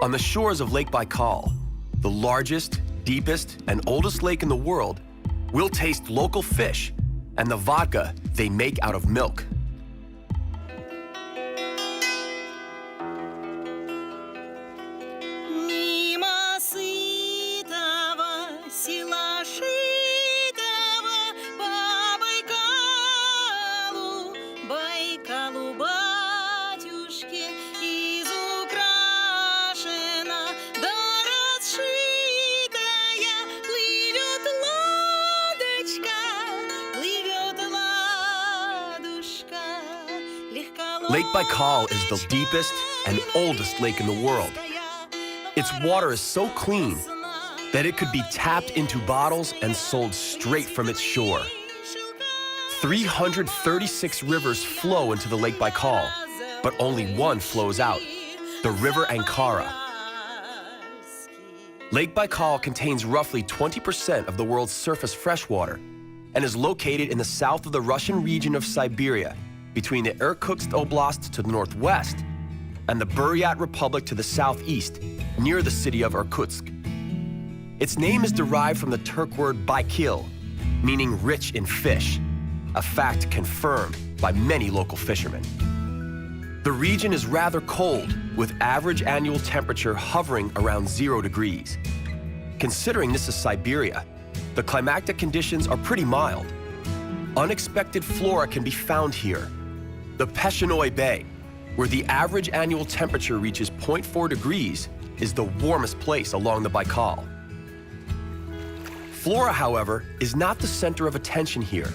On the shores of Lake Baikal, the largest, deepest, and oldest lake in the world, we'll taste local fish and the vodka they make out of milk. Lake Baikal is the deepest and oldest lake in the world. Its water is so clean that it could be tapped into bottles and sold straight from its shore. 336 rivers flow into the Lake Baikal, but only one flows out, the River Ankara. Lake Baikal contains roughly 20% of the world's surface freshwater and is located in the south of the Russian region of Siberia, between the Irkutsk Oblast to the northwest and the Buryat Republic to the southeast, near the city of Irkutsk. Its name is derived from the Turk word Baikal, meaning rich in fish, a fact confirmed by many local fishermen. The region is rather cold, with average annual temperature hovering around 0 degrees. Considering this is Siberia, the climatic conditions are pretty mild. Unexpected flora can be found here. The Peshenoi Bay, where the average annual temperature reaches 0.4 degrees, is the warmest place along the Baikal. Flora, however, is not the center of attention here.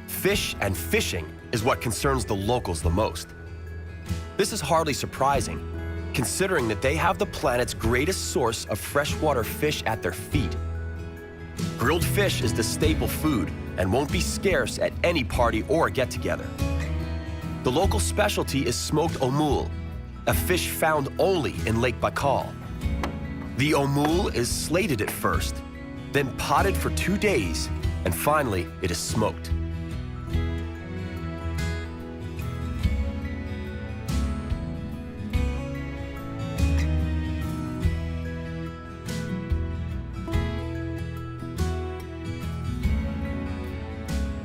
Fish and fishing is what concerns the locals the most. This is hardly surprising, considering that they have the planet's greatest source of freshwater fish at their feet. Grilled fish is the staple food and won't be scarce at any party or get-together. The local specialty is smoked Omul, a fish found only in Lake Baikal. The Omul is slated at first, then potted for 2 days, and finally it is smoked.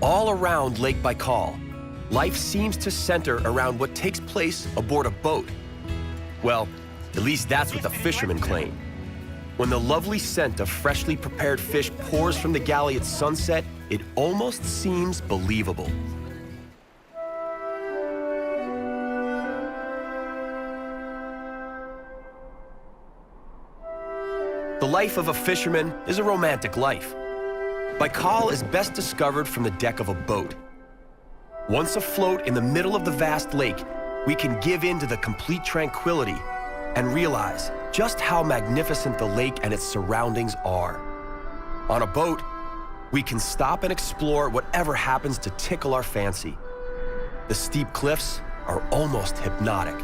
All around Lake Baikal, life seems to center around what takes place aboard a boat. Well, at least that's what the fishermen claim. When the lovely scent of freshly prepared fish pours from the galley at sunset, it almost seems believable. The life of a fisherman is a romantic life. Baikal is best discovered from the deck of a boat. Once afloat in the middle of the vast lake, we can give in to the complete tranquility and realize just how magnificent the lake and its surroundings are. On a boat, we can stop and explore whatever happens to tickle our fancy. The steep cliffs are almost hypnotic.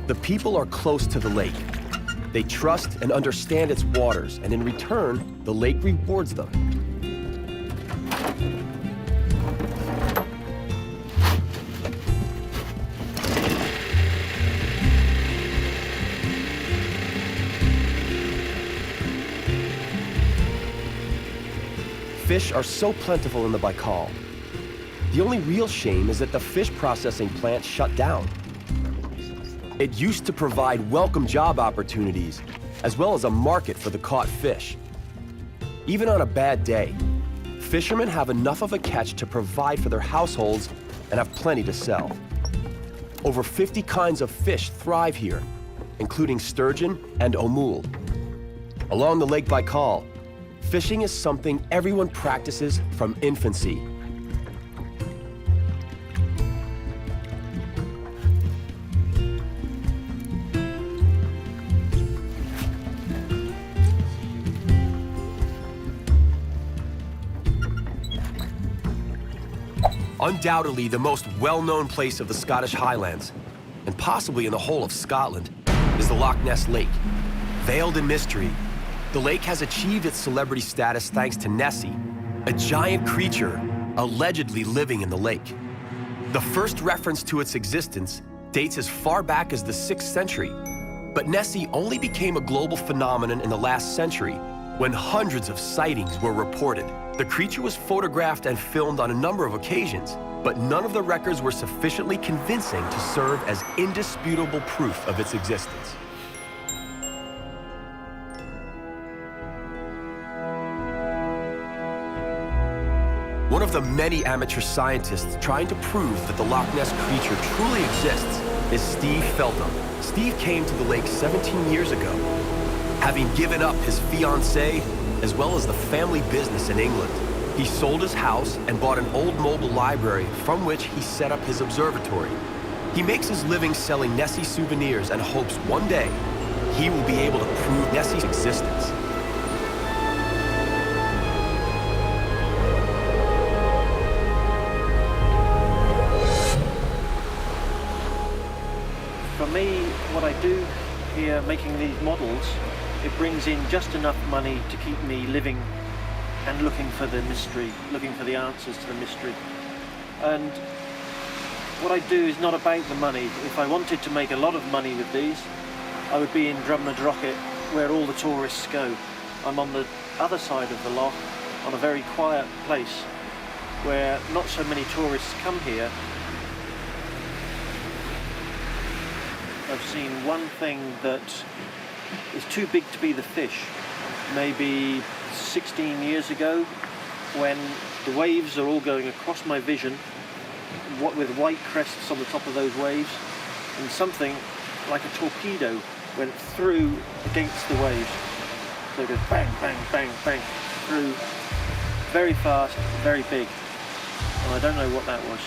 The people are close to the lake. They trust and understand its waters, and in return, the lake rewards them. Fish are so plentiful in the Baikal. The only real shame is that the fish processing plant shut down. It used to provide welcome job opportunities, as well as a market for the caught fish. Even on a bad day, fishermen have enough of a catch to provide for their households and have plenty to sell. Over 50 kinds of fish thrive here, including sturgeon and omul. Along the Lake Baikal, fishing is something everyone practices from infancy. Undoubtedly the most well-known place of the Scottish Highlands, and possibly in the whole of Scotland, is the Loch Ness Lake. Veiled in mystery, the lake has achieved its celebrity status thanks to Nessie, a giant creature allegedly living in the lake. The first reference to its existence dates as far back as the 6th century, but Nessie only became a global phenomenon in the last century when hundreds of sightings were reported. The creature was photographed and filmed on a number of occasions, but none of the records were sufficiently convincing to serve as indisputable proof of its existence. One of the many amateur scientists trying to prove that the Loch Ness creature truly exists is Steve Feltham. Steve came to the lake 17 years ago, having given up his fiancée as well as the family business in England. He sold his house and bought an old mobile library from which he set up his observatory. He makes his living selling Nessie souvenirs and hopes one day he will be able to prove Nessie's existence. For me, what I do here, making these models, it brings in just enough money to keep me living and looking for the mystery, looking for the answers to the mystery. And what I do is not about the money. If I wanted to make a lot of money with these, I would be in Drumnadrochit, where all the tourists go. I'm on the other side of the loch, on a very quiet place, where not so many tourists come here. I've seen one thing that is too big to be the fish. Maybe 16 years ago, when the waves are all going across my vision, what with white crests on the top of those waves, and something like a torpedo went through against the waves. So it goes bang, bang, bang, bang, through, very fast, very big. And I don't know what that was.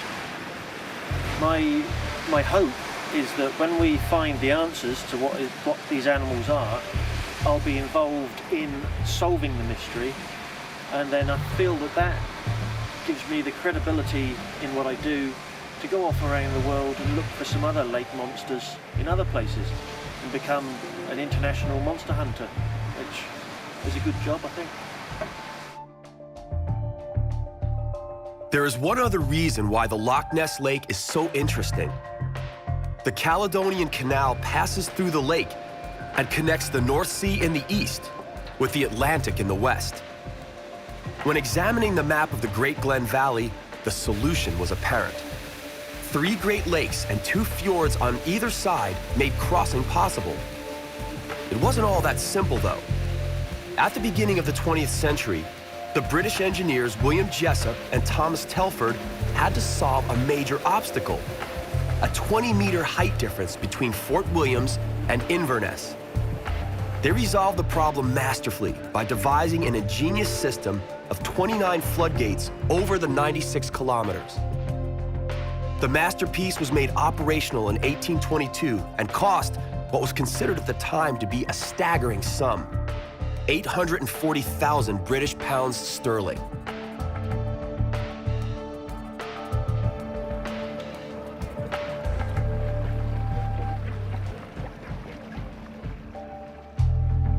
My hope is that when we find the answers to what these animals are, I'll be involved in solving the mystery, and then I feel that that gives me the credibility in what I do to go off around the world and look for some other lake monsters in other places and become an international monster hunter, which is a good job, I think. There is one other reason why the Loch Ness Lake is so interesting. The Caledonian Canal passes through the lake and connects the North Sea in the east with the Atlantic in the west. When examining the map of the Great Glen Valley, the solution was apparent. 3 Great Lakes and 2 fjords on either side made crossing possible. It wasn't all that simple, though. At the beginning of the 20th century, the British engineers William Jessup and Thomas Telford had to solve a major obstacle: a 20-meter height difference between Fort Williams and Inverness. They resolved the problem masterfully by devising an ingenious system of 29 floodgates over the 96 kilometers. The masterpiece was made operational in 1822 and cost what was considered at the time to be a staggering sum: 840,000 British pounds sterling.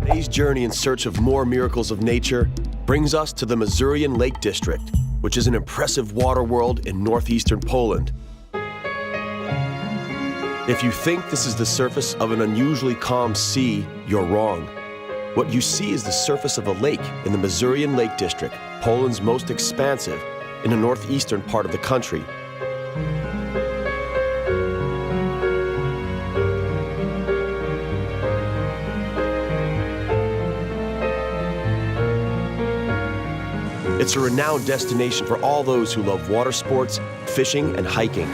Today's journey in search of more miracles of nature brings us to the Masurian Lake District, which is an impressive water world in northeastern Poland. If you think this is the surface of an unusually calm sea, you're wrong. What you see is the surface of a lake in the Masurian Lake District, Poland's most expansive, in the northeastern part of the country. It's a renowned destination for all those who love water sports, fishing, and hiking.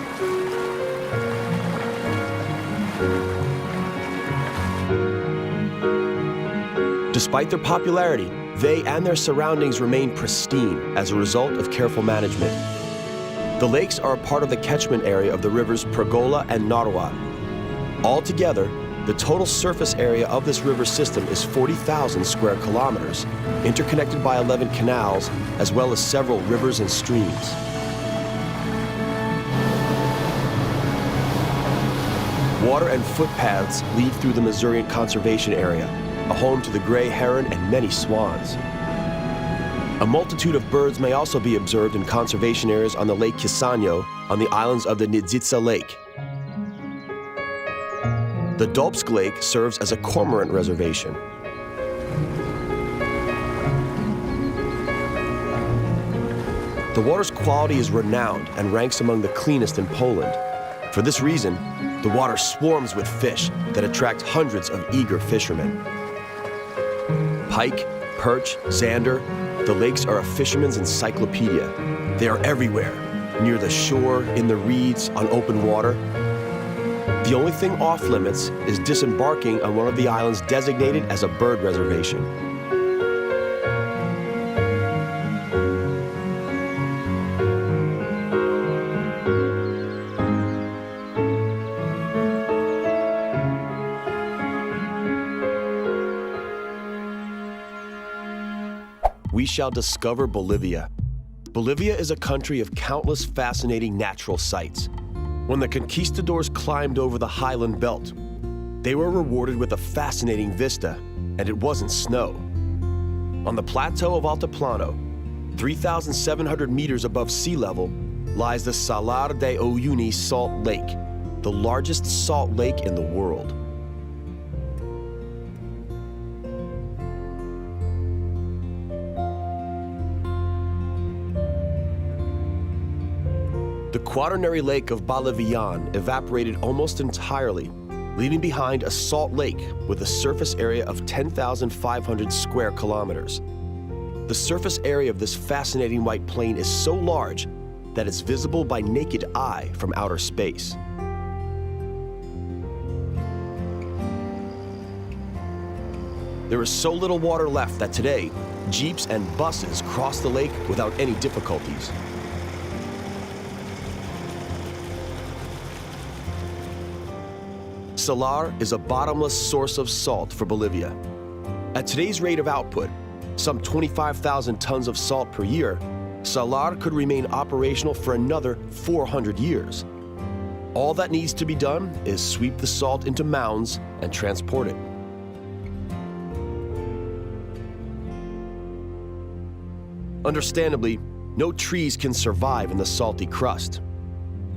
Despite their popularity, they and their surroundings remain pristine as a result of careful management. The lakes are a part of the catchment area of the rivers Pergola and Narwa. Altogether, the total surface area of this river system is 40,000 square kilometers, interconnected by 11 canals, as well as several rivers and streams. Water and footpaths lead through the Masurian conservation area, a home to the gray heron and many swans. A multitude of birds may also be observed in conservation areas on the Lake Kisanyo on the islands of the Nidzica Lake. The Dolpsk Lake serves as a cormorant reservation. The water's quality is renowned and ranks among the cleanest in Poland. For this reason, the water swarms with fish that attract hundreds of eager fishermen. Pike, perch, zander, the lakes are a fisherman's encyclopedia. They are everywhere, near the shore, in the reeds, on open water. The only thing off limits is disembarking on one of the islands designated as a bird reservation. We shall discover Bolivia. Bolivia is a country of countless fascinating natural sights. When the conquistadors climbed over the highland belt, they were rewarded with a fascinating vista, and it wasn't snow. On the plateau of Altiplano, 3,700 meters above sea level, lies the Salar de Uyuni Salt Lake, the largest salt lake in the world. The quaternary lake of Bolivian evaporated almost entirely, leaving behind a salt lake with a surface area of 10,500 square kilometers. The surface area of this fascinating white plain is so large that it's visible by naked eye from outer space. There is so little water left that today, jeeps and buses cross the lake without any difficulties. Salar is a bottomless source of salt for Bolivia. At today's rate of output, some 25,000 tons of salt per year, Salar could remain operational for another 400 years. All that needs to be done is sweep the salt into mounds and transport it. Understandably, no trees can survive in the salty crust.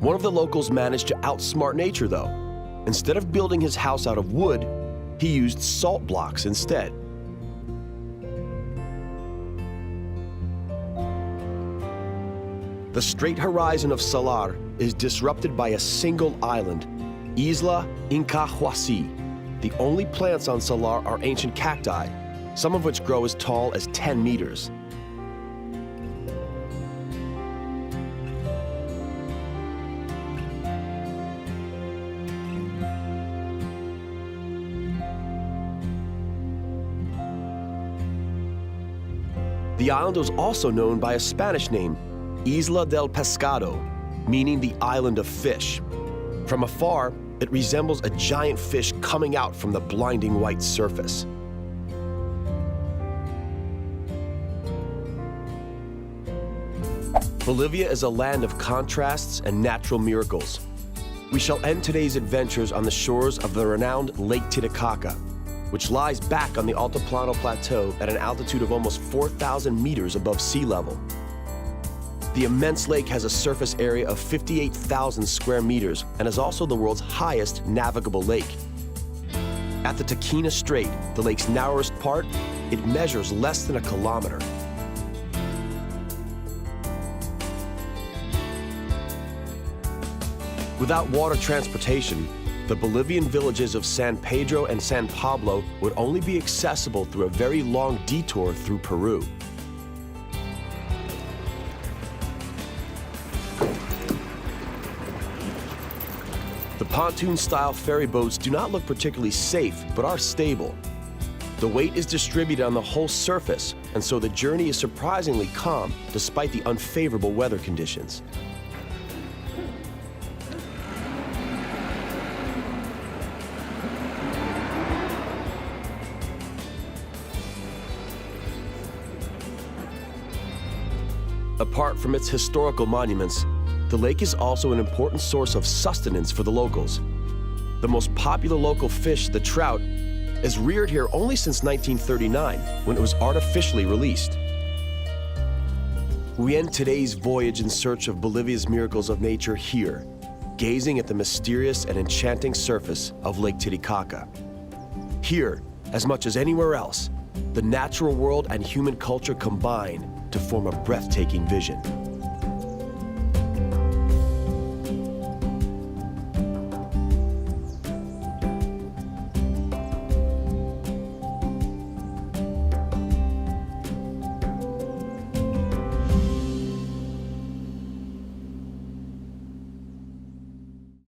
One of the locals managed to outsmart nature, though. Instead of building his house out of wood, he used salt blocks instead. The straight horizon of Salar is disrupted by a single island, Isla Incahuasi. The only plants on Salar are ancient cacti, some of which grow as tall as 10 meters. The island was also known by a Spanish name, Isla del Pescado, meaning the island of fish. From afar, it resembles a giant fish coming out from the blinding white surface. Bolivia is a land of contrasts and natural miracles. We shall end today's adventures on the shores of the renowned Lake Titicaca, which lies back on the Altiplano Plateau at an altitude of almost 4,000 meters above sea level. The immense lake has a surface area of 58,000 square meters and is also the world's highest navigable lake. At the Titicaca Strait, the lake's narrowest part, it measures less than a kilometer. Without water transportation, the Bolivian villages of San Pedro and San Pablo would only be accessible through a very long detour through Peru. The pontoon-style ferry boats do not look particularly safe, but are stable. The weight is distributed on the whole surface, and so the journey is surprisingly calm despite the unfavorable weather conditions. Apart from its historical monuments, the lake is also an important source of sustenance for the locals. The most popular local fish, the trout, is reared here only since 1939, when it was artificially released. We end today's voyage in search of Bolivia's miracles of nature here, gazing at the mysterious and enchanting surface of Lake Titicaca. Here, as much as anywhere else, the natural world and human culture combine to form a breathtaking vision.